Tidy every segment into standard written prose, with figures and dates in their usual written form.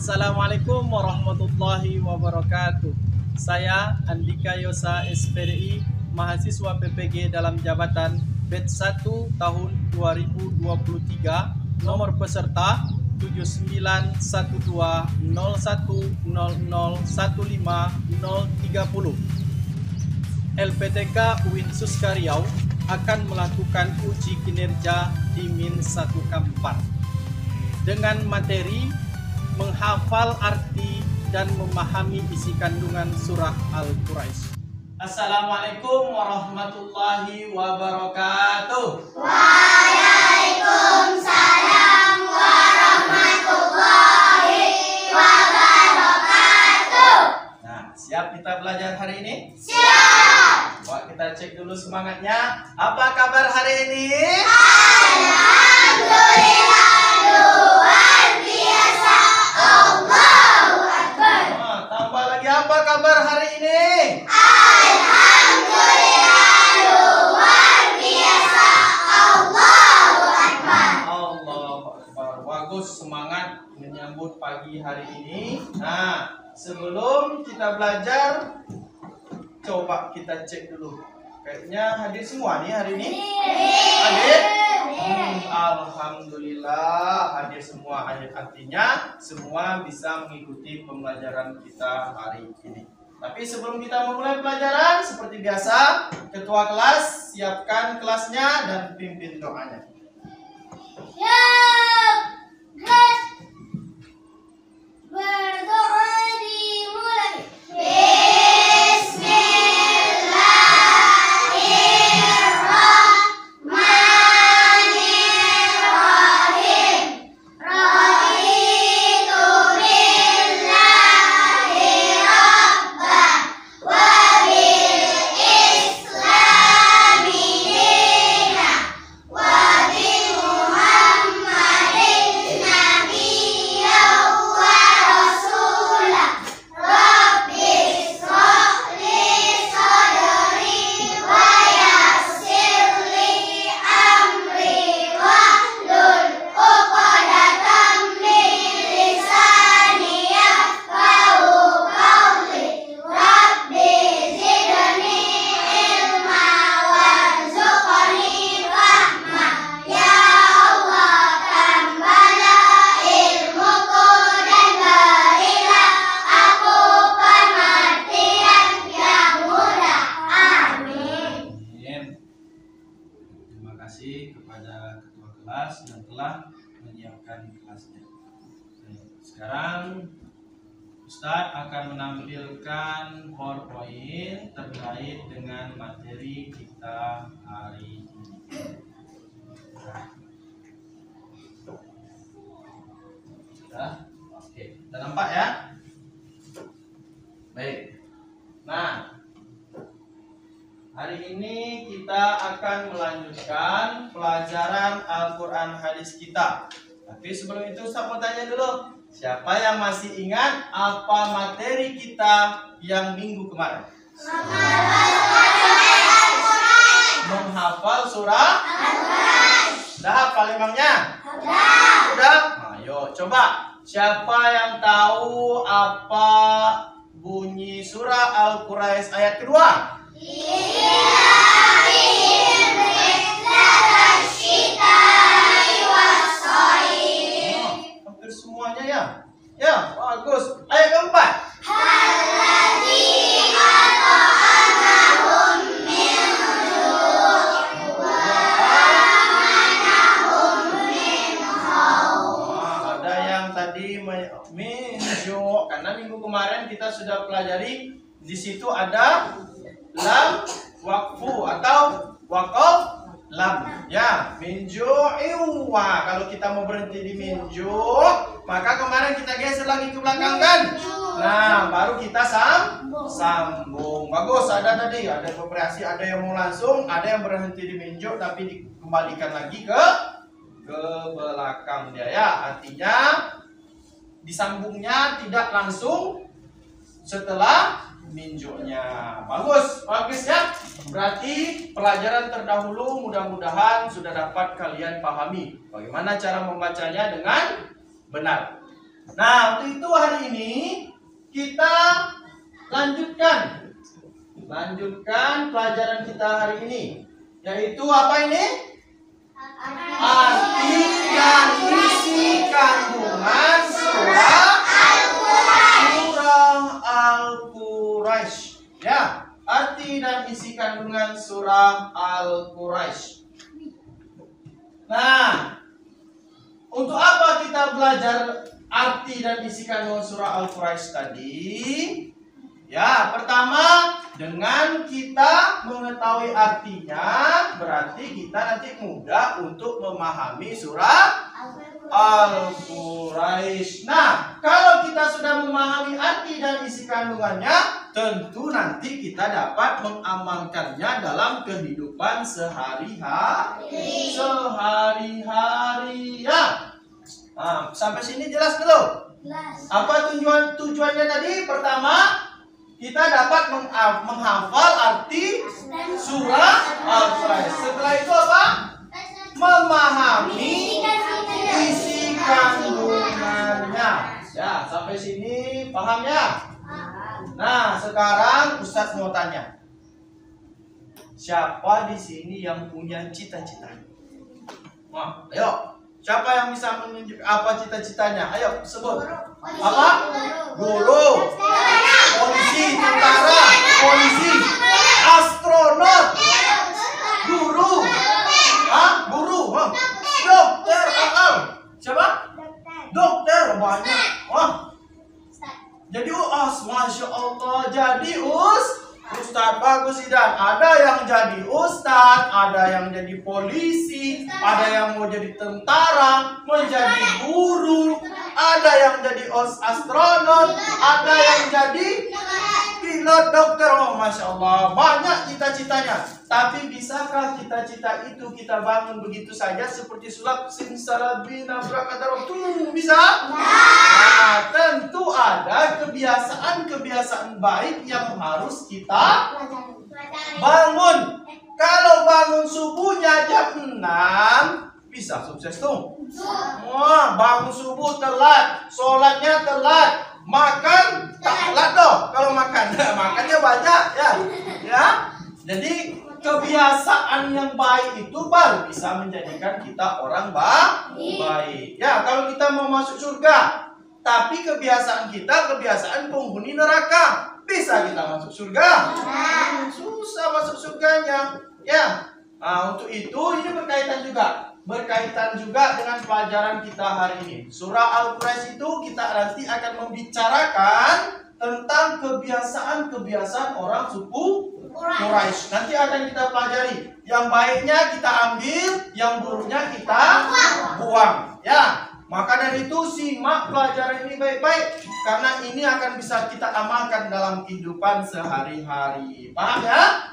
Assalamualaikum warahmatullahi wabarakatuh. Saya Andika Yosa SPDI, mahasiswa PPG dalam jabatan batch 1 tahun 2023, nomor peserta 791201001530. LPTK UIN Suska Riau akan melakukan uji kinerja di Min1 Kampar dengan materi menghafal arti dan memahami isi kandungan surah Al-Quraisy. Assalamualaikum warahmatullahi wabarakatuh. Waalaikumsalam warahmatullahi wabarakatuh. Nah, siap kita belajar hari ini? Siap. Coba kita cek dulu semangatnya. Apa kabar hari ini? Alhamdulillah, luar biasa. Allahu Akbar. Tambah lagi, apa kabar hari ini? Alhamdulillah, luar biasa. Allahu Akbar. Allahu Akbar. Bagus, semangat menyambut pagi hari ini. Nah, sebelum kita belajar, coba kita cek dulu. Kayaknya hadir semua nih hari ini. Hadir? Alhamdulillah hadir semua. Artinya semua bisa mengikuti pembelajaran kita hari ini. Tapi sebelum kita memulai pelajaran, seperti biasa, ketua kelas siapkan kelasnya dan pimpin doanya. Siap. Kelas. Berdoa dimulai. Bismillahirrahmanirrahim. Raditu billahi rabban wa bil islami dinan wa bi Muhammadin nabiyyan wa rasulah. Rabbi shrah li sadri wa yassir li amri wahlul 'uqdatam min lisani yafqahu qawli. Rabbi zidni ilma warzuqni fahma. Ya Allah, tambahlah ilmuku dan berilah aku pengertian yang mudah. Amin. Amin. Terima kasih kepada ketua kelas yang telah menyiapkan kelasnya. Sekarang Ustadz akan menampilkan PowerPoint terkait dengan materi kita hari ini. Sudah? Oke, sudah nampak ya? Baik. Nah, hari ini kita akan melanjutkan pelajaran Al-Quran hadis kita. Tapi sebelum itu saya mau tanya dulu, siapa yang masih ingat apa materi kita yang minggu kemarin? Menghafal surah? Sudah hafal imamnya? Sudah? Ayo coba, siapa yang tahu apa bunyi surah Al-Quraisy ayat kedua? Hampir semuanya ya. Ya, bagus. Ayat keempat. Ada yang tadi minju, karena minggu kemarin kita sudah pelajari di situ ada lam wakfu atau wakaf lam. Ya, minju iwa. Kalau kita mau berhenti di minju, maka kemarin kita geser lagi ke belakang kan? Nah, baru kita sambung. Bagus, ada tadi, ada variasi, ada yang mau langsung, ada yang berhenti di minju tapi dikembalikan lagi ke belakang dia ya. Artinya disambungnya tidak langsung setelah minjunya. Bagus, bagus ya. Berarti pelajaran terdahulu mudah-mudahan sudah dapat kalian pahami bagaimana cara membacanya dengan benar. Nah, untuk itu hari ini kita lanjutkan pelajaran kita hari ini, yaitu apa ini? Arti dan isi kandungan surah Al-Quraisy. Ya, arti dan isi kandungan surah Al-Quraisy. Nah, untuk apa kita belajar arti dan isi kandungan surah Al-Quraisy tadi? Ya, pertama dengan kita mengetahui artinya, berarti kita nanti mudah untuk memahami surah Al-Quraisy. Nah, kalau kita sudah memahami arti dan isi kandungannya, tentu nanti kita dapat mengamalkannya dalam kehidupan sehari-hari. Ya. Nah, sampai sini jelas belum? Jelas. Apa tujuannya tadi? Pertama, kita dapat menghafal arti surah Al-Quraisy. Setelah itu apa? Memahami isi kandungannya. Ya, sampai sini paham ya? Nah, sekarang Ustadz mau tanya. Siapa di sini yang punya cita-cita? Nah, ayo. Siapa yang bisa menunjuk apa cita-citanya? Ayo sebut. Apa? Guru, polisi, tentara, polisi, astronot, guru, guru, dokter, siapa? Dokter, banyak. Wah, jadi masya Allah, jadi Ustadz bagus Idan. Ada yang jadi ustadz, ada yang jadi polisi, ada yang mau jadi tentara, menjadi guru, ada yang jadi astronot, ada yang jadi pilot, dokter. Oh, masya Allah, banyak cita-citanya. Tapi bisakah cita-cita itu kita bangun begitu saja seperti sulap simsalabina brakadarotum? Bisa? Nah, tentu ada kebiasaan-kebiasaan baik yang harus kita bangun. Kalau bangun subuhnya jam 6, bisa sukses tuh. Wah, bangun subuh telat, sholatnya telat, makan tak telat dong. Kalau makan, makannya banyak ya. Ya, jadi kebiasaan yang baik itu baru bisa menjadikan kita orang baik. Ya, kalau kita mau masuk surga, tapi kebiasaan kita kebiasaan penghuni neraka, bisa kita masuk surga? Susah masuk surganya. Ya, nah, untuk itu ini berkaitan juga dengan pelajaran kita hari ini. Surah Al-Quraisy itu kita nanti akan membicarakan tentang kebiasaan-kebiasaan orang suku Quraisy. Nanti akan kita pelajari. Yang baiknya kita ambil, yang buruknya kita buang. Ya, maka dari itu simak pelajaran ini baik-baik, karena ini akan bisa kita amalkan dalam kehidupan sehari-hari. Paham ya?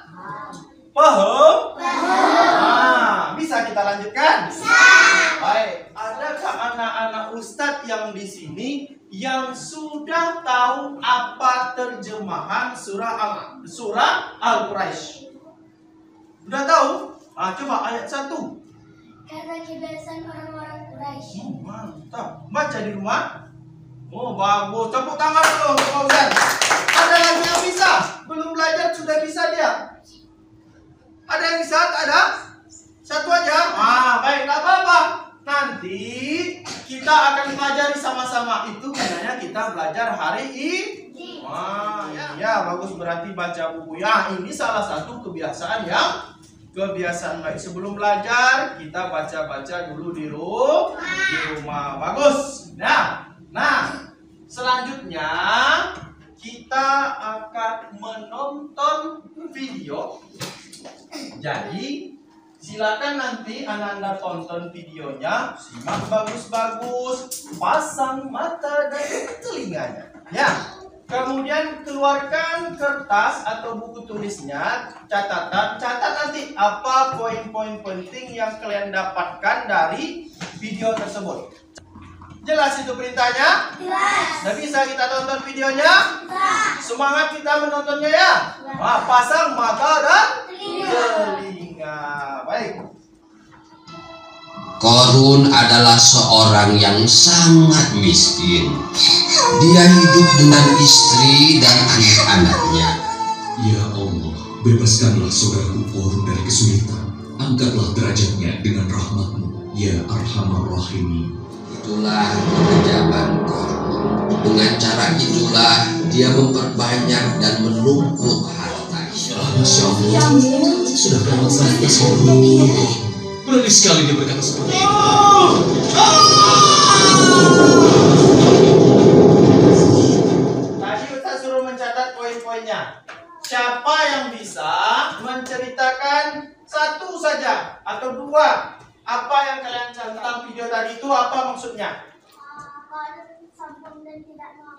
Paham? Nah, bisa kita lanjutkan? Baik. Adakah anak-anak Ustadz yang di sini yang sudah tahu apa terjemahan surah Al-Quraisy? Sudah tahu? Nah, coba ayat 1. Karena kebiasaan orang-orang Quraisy. Mantap. Baca di rumah. Oh, bagus. Tepuk tangan dulu untuk Fauzan. Ada lagi yang bisa? Belum belajar sudah bisa dia. Ada yang bisa? Ada? Satu aja? Baik, nggak apa-apa. Nanti kita akan pelajari sama-sama. Itu gunanya kita belajar hari ini. Wah, ya bagus, berarti baca buku. Ya, ini salah satu kebiasaan baik. Sebelum belajar, kita baca-baca dulu di rumah. Bagus. Nah, selanjutnya kita akan menonton video. Jadi silakan nanti anak-anak tonton videonya, simak bagus-bagus, pasang mata dan telinganya. Ya, kemudian keluarkan kertas atau buku tulisnya, catat nanti apa poin-poin penting yang kalian dapatkan dari video tersebut. Jelas itu perintahnya? Jelas. Nah, bisa kita tonton videonya? Semangat kita menontonnya ya. Pasang mata dan telinga. Baik. Korun adalah seorang yang sangat miskin. Dia hidup dengan istri dan anak-anaknya. Ya Allah, bebaskanlah saudaraku Korun dari kesulitan. Angkatlah derajatnya dengan rahmat-Mu, ya Arhamar Rahimin. Itulah pekerjaan Korun. Dengan cara itulah dia memperbanyak dan menumpuk hartanya. Masya Allah, sudah lewat saatnya Korun. Berani sekali dia berkata seperti itu. Tadi Ustaz suruh mencatat poin-poinnya. Siapa yang bisa menceritakan satu saja atau dua apa yang kalian catat tentang video tadi itu, apa maksudnya? Korun sombong dan tidak mau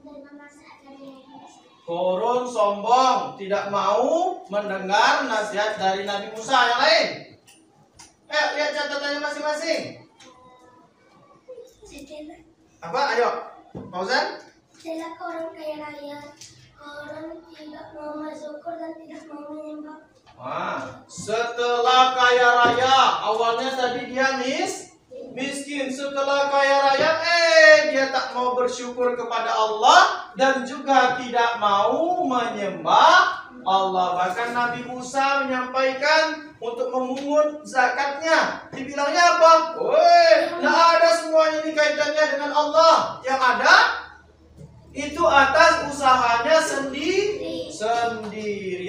menerima nasihat dari Musa. Korun sombong, tidak mau mendengar nasihat dari Nabi Musa. Yang lain? Lihat catatannya masing-masing. Setelah Apa? Ayo, Fauzan. setelah korun kaya raya, korun tidak mau bersyukur dan tidak mau menyembah. Setelah kaya raya, awalnya tadi dia miskin. Setelah kaya raya, dia tak mau bersyukur kepada Allah dan juga tidak mau menyembah Allah. Bahkan Nabi Musa menyampaikan untuk memungut zakatnya. Dibilangnya apa? Nggak ada semuanya ini kaitannya dengan Allah. Yang ada itu atas usahanya sendiri.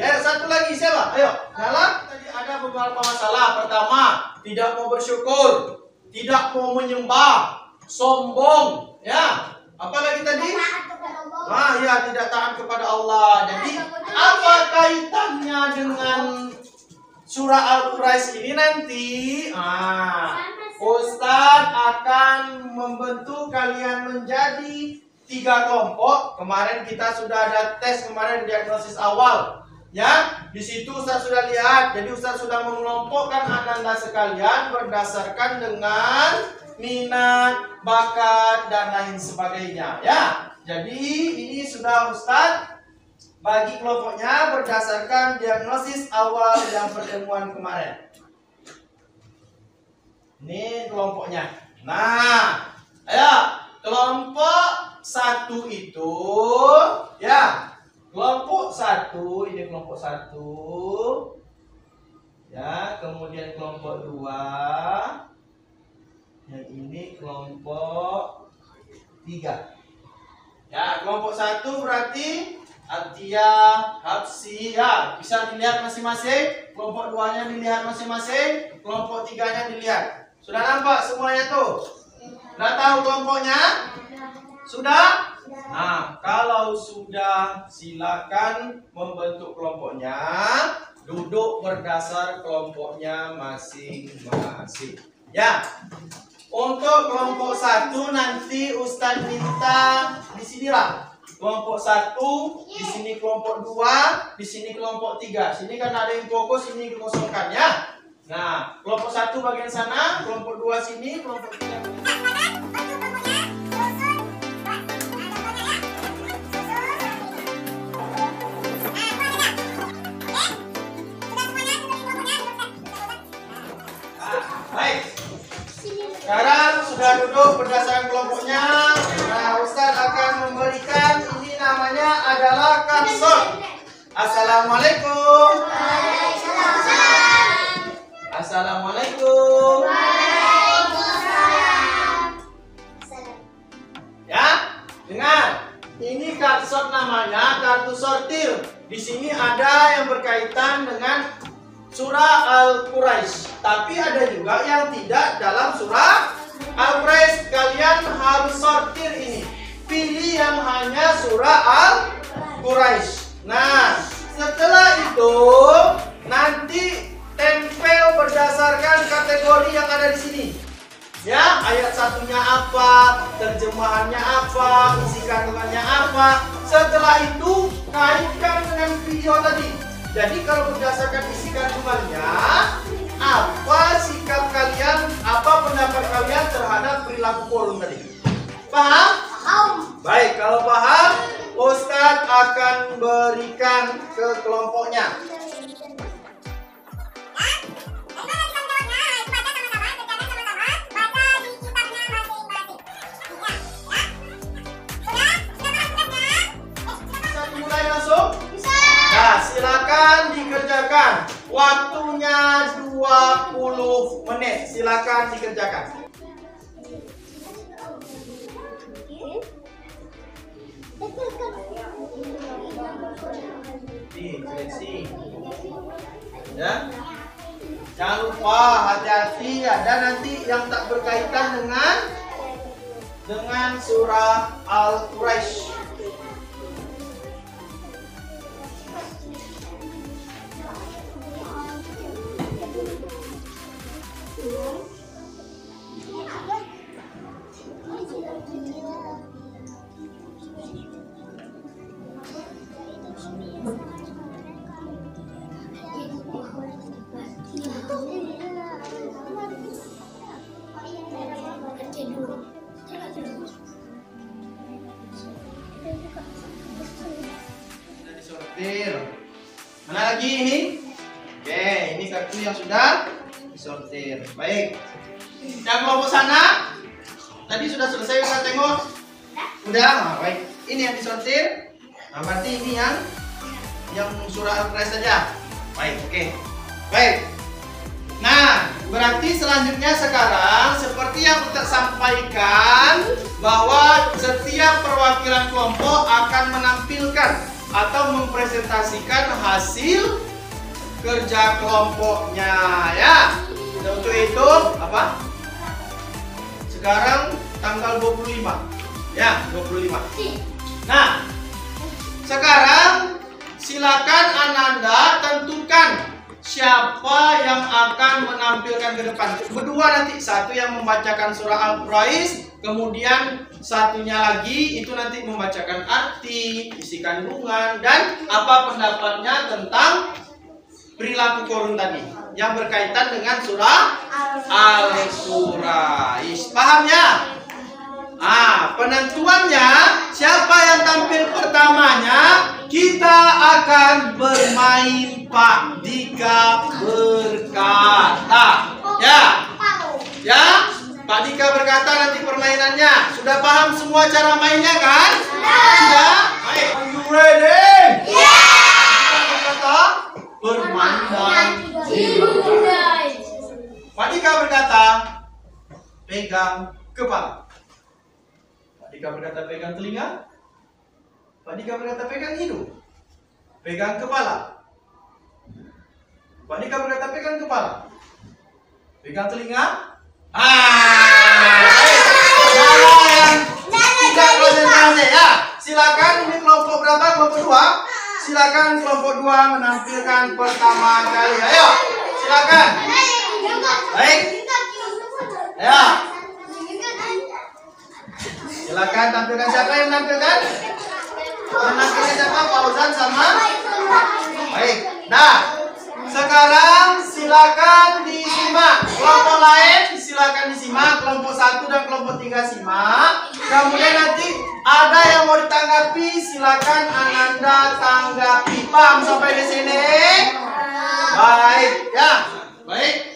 Ayo satu lagi siapa? Ayo, Nala. Tadi ada beberapa masalah. Pertama, tidak mau bersyukur, tidak mau menyembah, sombong, ya. Apa lagi tadi? Taat kepada Allah. Ya, tidak taat kepada Allah. Jadi, apa kaitannya dengan surah Al-Quraisy ini nanti? Ustadz akan membentuk kalian menjadi 3 kelompok. Kemarin kita sudah ada tes, kemarin diagnosis awal. Ya, di situ Ustaz sudah lihat. Jadi Ustaz sudah mengelompokkan Anda sekalian berdasarkan dengan minat, bakat dan lain sebagainya. Ya, jadi ini sudah Ustaz bagi kelompoknya berdasarkan diagnosis awal yang pertemuan kemarin. Ini kelompoknya. Nah, ayo kelompok 1 itu, ya. Kelompok 1, ini kelompok 1. Ya, kemudian kelompok 2. Yang ini kelompok 3. Ya, kelompok 1 berarti Atia, Hapsi, ya, bisa dilihat masing-masing. Kelompok 2-nya dilihat masing-masing. Kelompok 3-nya dilihat. Sudah nampak semuanya tuh? Sudah tahu kelompoknya? Sudah? Nah, kalau sudah silakan membentuk kelompoknya. Duduk berdasar kelompoknya masing-masing. Ya. Untuk kelompok 1 nanti Ustadz minta di sinilah. Kelompok 1, di sini kelompok 2, di sini kelompok 3. Sini kan ada yang fokus, ini dikosongkan ya. Nah, kelompok 1 bagian sana, kelompok 2 sini, kelompok 3. Baik. Sekarang sudah duduk berdasarkan kelompoknya. Nah, Ustadz akan memberikan, ini namanya adalah karson. Assalamualaikum. Assalamualaikum. Ya, dengar. Ini karson namanya kartu sortir. Di sini ada yang berkaitan dengan surah Al-Quraisy. Tapi ada juga yang tidak dalam surah Al-Quraisy. Kalian harus sortir ini. Pilih yang hanya surah Al-Quraisy. Nah, setelah itu nanti tempel berdasarkan kategori yang ada di sini. Ya, ayat satunya apa, terjemahannya apa, isi kandungannya apa. Setelah itu kaitkan dengan video tadi. Jadi kalau berdasarkan isi kandungannya, apa sikap kalian, apa pendapat kalian terhadap perilaku korun tadi? Paham? Paham. Baik, kalau paham, Ustadz akan berikan ke kelompoknya. 20 menit. Silakan dikerjakan. Seleksi. Ya. Jangan lupa hati-hati, ada nanti yang tak berkaitan dengan surah Al-Quraisy. Sudah disortir. Mana lagi ini? Oke, ini kartu yang sudah disortir. Baik. Yang kelompok sana tadi sudah selesai, kita tengok. Udah, nah, baik. Ini yang disortir. Nah, berarti ini yang surah Al-Quraisy saja. Baik, oke. Baik. Nah, berarti selanjutnya sekarang seperti yang kita sampaikan bahwa setiap perwakilan kelompok akan menampilkan atau mempresentasikan hasil kerja kelompoknya, ya. Dan untuk itu apa? Sekarang tanggal 25. Ya, 25. Nah, sekarang silakan Ananda tentukan siapa yang akan menampilkan ke depan. Berdua nanti, satu yang membacakan surah Al-Quraisy, kemudian satunya lagi itu nanti membacakan arti, isi kandungan, dan apa pendapatnya tentang perilaku korun tadi yang berkaitan dengan surah Al-Quraisy. Paham ya? Penentuannya siapa yang tampil pertamanya, kita akan bermain Pak Dika berkata. Ya, Pak Dika berkata nanti permainannya. Sudah paham semua cara mainnya kan? Sudah? Baik, are you ready? Dika berkata bermain dan Pak Dika berkata pegang kepala. Pak Dika berkata pegang telinga. Pak Dika berkata pegang hidung. Pegang kepala. Pak Dika berkata pegang kepala. Pegang telinga. Yang tidak konsentrasi ya. Silakan, ini kelompok berapa? Kelompok 2. Silakan kelompok 2 menampilkan pertama kali. Ayo. Silakan. Baik. Ya. Silakan tampilkan, siapa yang menampilkan? Menampilkan siapa? Fauzan sama? Baik. Nah, sekarang silakan disimak. Kelompok lain silakan disimak. Kelompok 1 dan kelompok 3 simak. Kemudian nanti ada yang mau ditanggapi, silakan Ananda tanggapi. Paham sampai di sini? Baik, ya. Baik.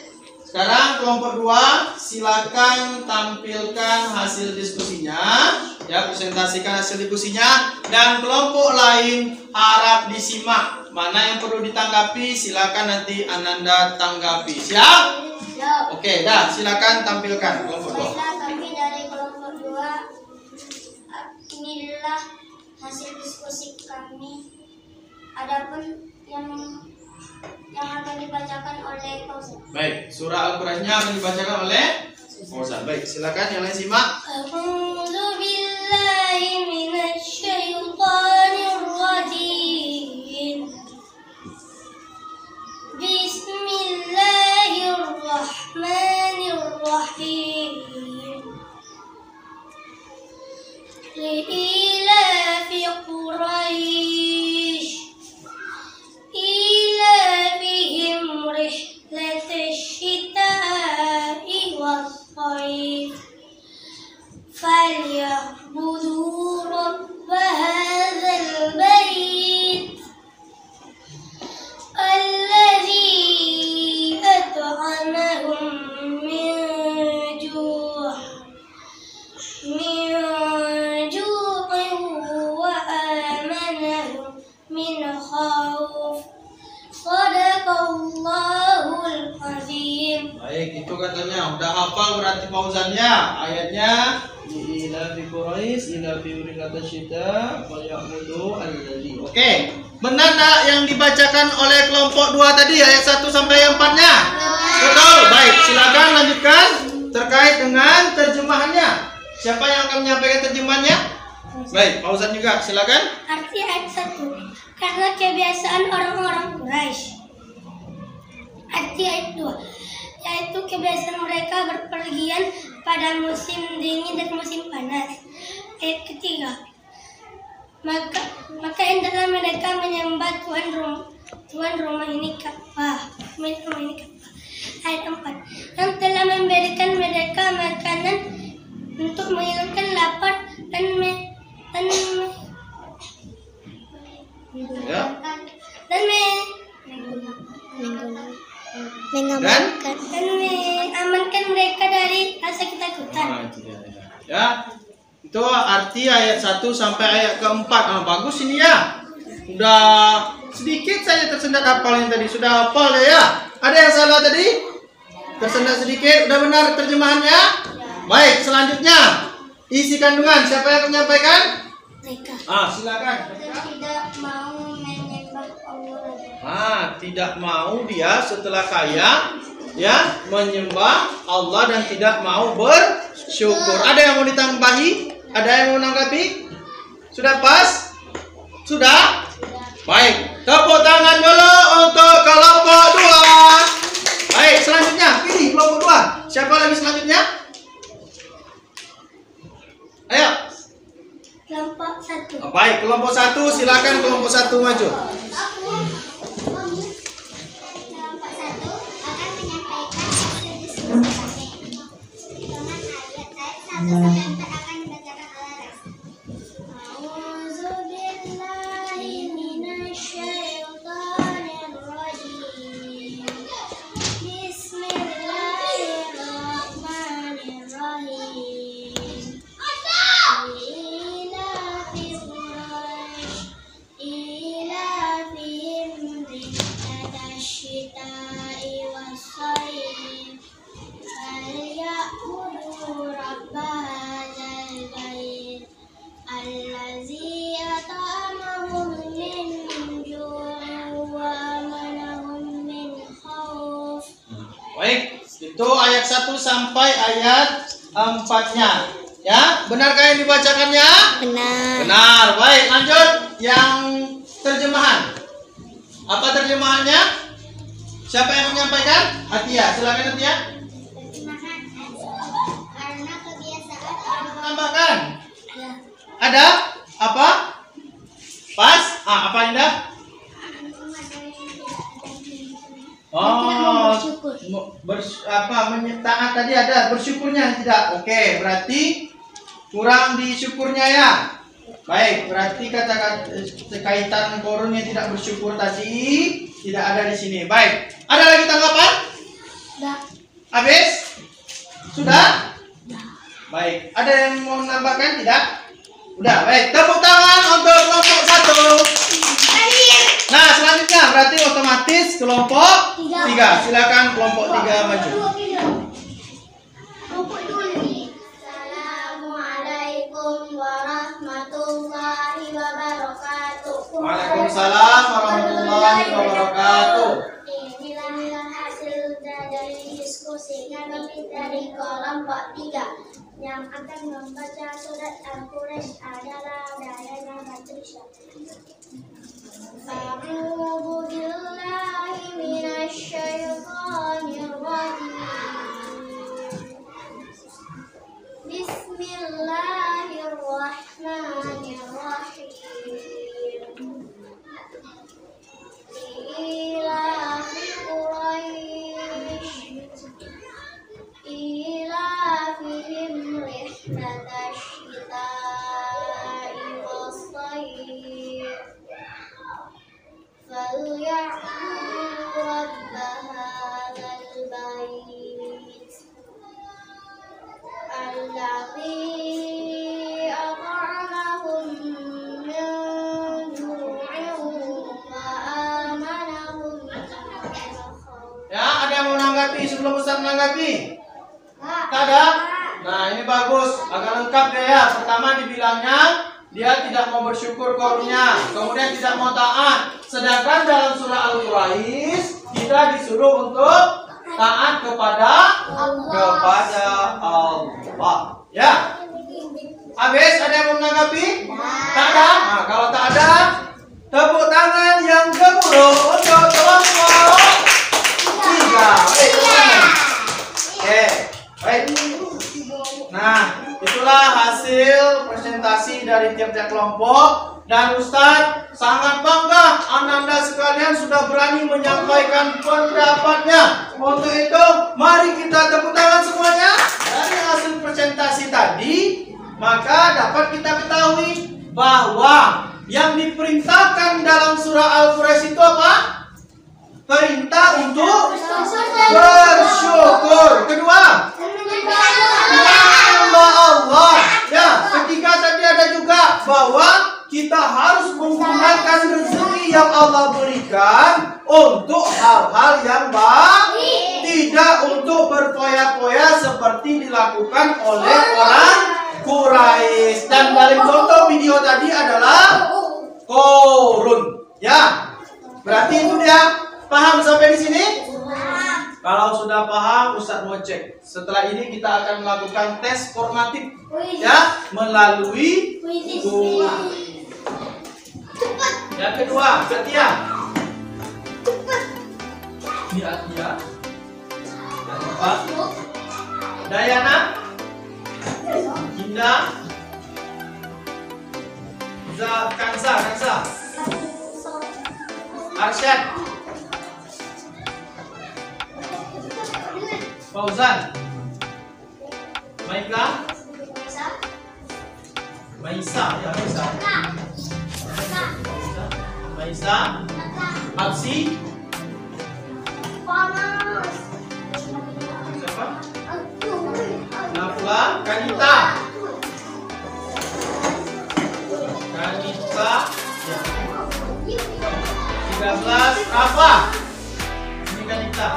Sekarang kelompok 2 silakan tampilkan hasil diskusinya, ya, presentasikan hasil diskusinya, dan kelompok lain harap disimak. Mana yang perlu ditanggapi silakan nanti Ananda tanggapi. Siap? Siap. Oke, dah, silakan tampilkan kelompok 2. Baiklah, kami dari kelompok 2, inilah hasil diskusi kami. Adapun yang akan dibacakan oleh Fauzan. Baik, surah Al-Quraisy akan dibacakan oleh Fauzan. Baik, silakan yang lain simak. A'udzu billahi minasy syaithanir rajim. Bismillahirrahmanirrahim. Li'ilafi Quraisy إيلافهم رحلة الشتاء والصيف فليعبدوا رب هذا البيت الذي أطعمهم من جوع وآمنهم من خوف. Sadaqallahul azim. Baik, itu katanya udah hafal berarti pauzannya. Ayatnya ila fi Quraisy ila fi urikata syita wa ya'budu alladzi. Oke. Benar enggak yang dibacakan oleh kelompok 2 tadi ayat 1 sampai 4-nya? Betul. Baik, silakan lanjutkan terkait dengan terjemahannya. Siapa yang akan menyampaikan terjemahannya? Baik, pauzan juga. Silakan. Arti ayat 1. Karena kebiasaan orang-orang Quraisy. Arti ayat 2. Yaitu kebiasaan mereka berpergian pada musim dingin dan musim panas. Ayat ketiga. Maka hendaklah mereka menyembah Tuhan rumah ini Ka'bah. Ayat 4. Yang telah memberikan mereka makanan untuk menghilangkan lapar dan mengamankan mereka dari rasa ketakutan. Ya, itu arti ayat 1 sampai ayat keempat. Bagus ini ya. Udah sedikit saja tersendat hafal yang tadi. Sudah hafal ya. Ada yang salah tadi? Tersendat sedikit. Udah benar terjemahannya? Baik, selanjutnya isi kandungan. Siapa yang akan menyampaikan? Mereka Silakan. tidak mau menyembah Allah. Tidak mau dia setelah kaya ya menyembah Allah dan tidak mau bersyukur. Ada yang mau ditambahi? Ada yang mau menanggapi? Sudah pas? Sudah? Baik, tepuk tangan dulu untuk kelompok 2. Baik, selanjutnya pilih kelompok 2. Siapa lagi selanjutnya? Ayo. Kelompok 1. Baik, kelompok 1 silakan kelompok 1 maju. Kelompok 1 akan menyampaikan diskusi dengan ayat 1 sampai 4 akan dibacakan oleh Rex. A'udzubillahi minasyaitonir rajim. Bismillahirrahmanirrahim. Baik, itu ayat 1 sampai ayat 4-nya. Ya, benarkah yang dibacakannya? Benar. Benar. Baik, lanjut yang terjemahan. Apa terjemahannya? Siapa yang menyampaikan? Atia, silakan Atia. Karena kebiasaan Tambahkan. Ada? Apa? Pas? Apa Indah? Taat tadi ada, bersyukurnya tidak. Oke, berarti kurang di syukurnya ya. Baik, berarti kata-kata kaitan korun yang tidak bersyukur tadi tidak ada di sini. Baik, ada lagi tanggapan? Sudah. Habis? Sudah? Baik, ada yang mau menambahkan tidak? Udah, baik. Tepuk tangan untuk kelompok 1. Nah, selanjutnya berarti otomatis kelompok 3. Silakan kelompok 3 maju. Assalamualaikum warahmatullahi wabarakatuh. Waalaikumsalam warahmatullahi wabarakatuh. Inilah hasil dari diskusi kami dari kelompok 3 yang akan membaca surat Al-Quraish adalah Dayana Batrisya. A'udzu billahi minasyaitonir rajim. Bismillahirrahmanirrahim. Ilafi Quraisy ilafihim rihlatash shita'i was-sayf falya'budu rabb sebelum Ustaz menanggapi? Tak ada? Nah, ini bagus, agak lengkap dia ya. Pertama dibilangnya dia tidak mau bersyukur karunia, kemudian tidak mau taat. Sedangkan dalam surah Al-Quraish kita disuruh untuk taat kepada Allah. Ya. Habis, ada yang mau menanggapi? Tak ada? Nah, kalau tak ada, tepuk tangan yang gemuruh untuk kelompok 3. Oke, baik. Nah, itulah hasil presentasi dari tiap-tiap kelompok. Dan Ustadz sangat bangga Ananda sekalian sudah berani menyampaikan pendapatnya. Untuk itu, mari kita tepuk tangan semuanya. Dari hasil presentasi tadi, maka dapat kita ketahui bahwa yang diperintahkan dalam surah Al-Quraish itu apa? Perintah untuk bersyukur. Kedua, menyembah Allah. Ya, ketiga tadi ada juga bahwa kita harus menggunakan rezeki yang Allah berikan untuk hal-hal yang baik, tidak untuk berfoya-foya seperti dilakukan oleh orang Quraisy. Dan dalam contoh video tadi adalah korun. Ya, berarti itu dia. Paham sampai di sini? Kalau sudah paham, Ustaz mau cek. Setelah ini kita akan melakukan tes formatif, ya, melalui kuis. Yang kedua, Setia. Setia. Yang keempat, Dayana. Indah. Kansa. Arsyad. Fauzan. Maika. Maisa. Absi. Siapa? Nafla. Kanita. Ya. 13. Rafa. Ini Kanita.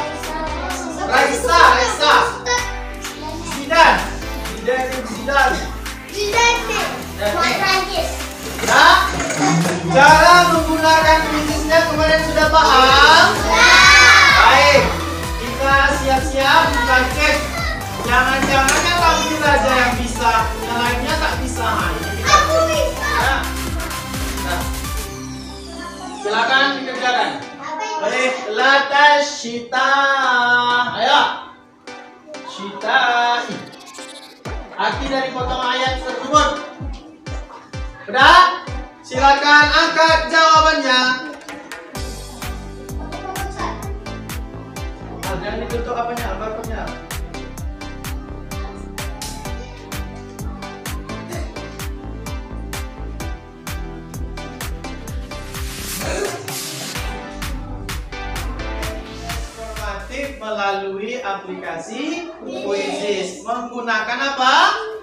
Raisa. Zidan. Nah, cara menggunakan kuisnya kemarin sudah paham? Baik, kita siap-siap bukan cek. Jangan-jangan kan kamu aja yang bisa, yang lainnya tak bisa. Aku bisa. Nah, silakan dikerjakan. Baik, latas syita. Ayo. Syita'i. Arti dari potong ayat tersebut. Sudah? Silakan angkat jawabannya. Jangan ditutup apanya, barcode-nya. Melalui aplikasi Quizizz. Menggunakan apa?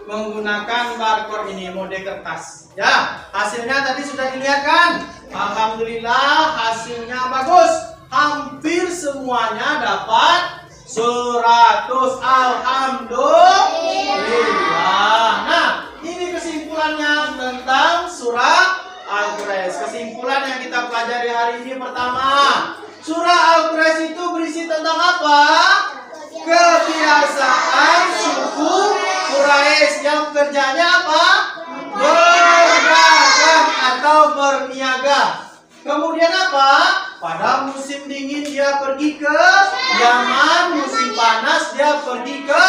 Menggunakan barcode ini, mode kertas. Ya, hasilnya tadi sudah dilihat kan? Alhamdulillah hasilnya bagus. Hampir semuanya dapat 100. Alhamdulillah. Nah, ini kesimpulannya tentang surah Al-Quraish. Kesimpulan yang kita pelajari hari ini pertama, surah Al-Quraish itu berisi tentang apa? Kebiasaan suku Quraisy yang kerjanya apa? Berdagang atau berniaga. Kemudian apa? Pada musim dingin dia pergi ke Yaman, musim panas dia pergi ke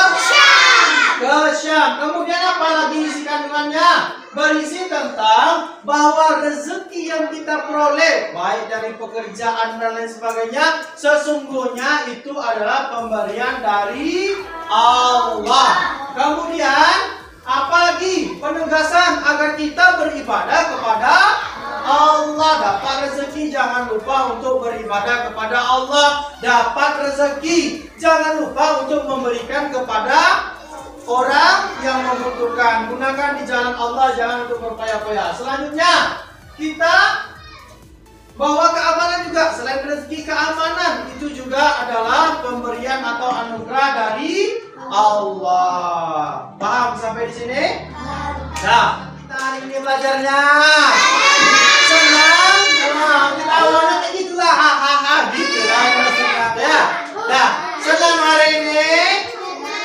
Syam. Kemudian apa lagi isi kandungannya? Berisi tentang bahwa rezeki yang kita peroleh, baik dari pekerjaan dan lain sebagainya, sesungguhnya itu adalah pemberian dari Allah. Kemudian apalagi penegasan agar kita beribadah kepada Allah. Dapat rezeki, jangan lupa untuk beribadah kepada Allah. Dapat rezeki, jangan lupa untuk memberikan kepada orang yang membutuhkan. Gunakan di jalan Allah, jangan untuk berfoya-foya. Selanjutnya, kita bawa keamanan juga. Selain rezeki, keamanan itu juga adalah pemberian atau anugerah Allah. Paham sampai di sini? Nah, kita hari ini belajarnya senang. Nah, kita awalnya kayak gitulah, hahaha, gitu lah, senang ya. Nah, senang hari ini.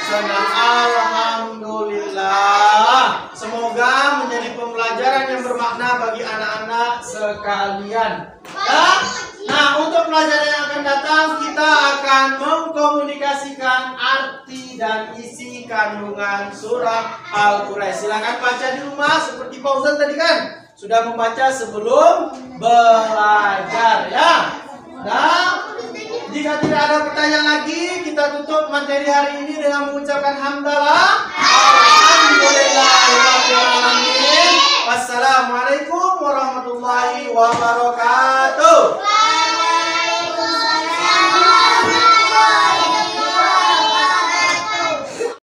Senang, alhamdulillah. Semoga menjadi pembelajaran yang bermakna bagi anak-anak sekalian. Nah, untuk pelajaran yang akan datang kita akan mengkomunikasikan arti dan isi kandungan surah Al-Quraisy. Silakan baca di rumah seperti Fauzan tadi kan sudah membaca sebelum belajar ya. Nah, jika tidak ada pertanyaan lagi, kita tutup materi hari ini dengan mengucapkan hamdalah. Alhamdulillah.